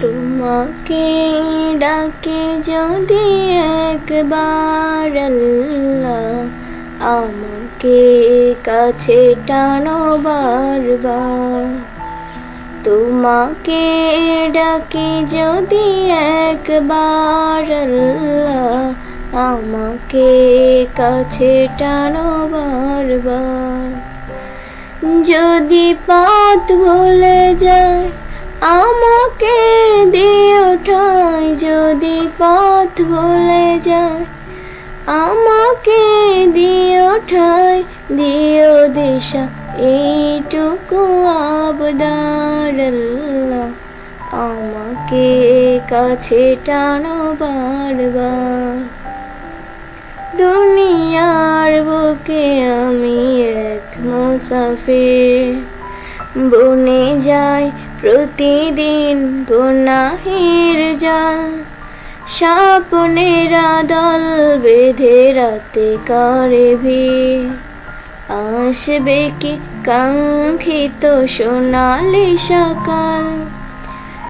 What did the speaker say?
তোমাকে ডাকে যদি একবার আল্লাহ, আমাকে কাছে টানো বারবার। তোমাকে ডাকে যদি একবার আল্লাহ, আমাকে কাছে টানো বারবার। যদি পথ ভুলে যায় আমাকে দিও ঠাঁই, যদি পথ ভুলে যায় আমাকে দিও ঠাঁই, দিও দিশা এইটুকু আবদার আল্লাহ, আমাকে কাছে টানো বারবার। দুনিয়ার বুকে আমি এক মুসাফির, বনে যাই প্রতিদিন গুনাহের জাল। স্বপ্নেরা দল বেঁধে রাতে করে ভিড়, আসবে কি কাঙ্ক্ষিত সোনালি সকাল।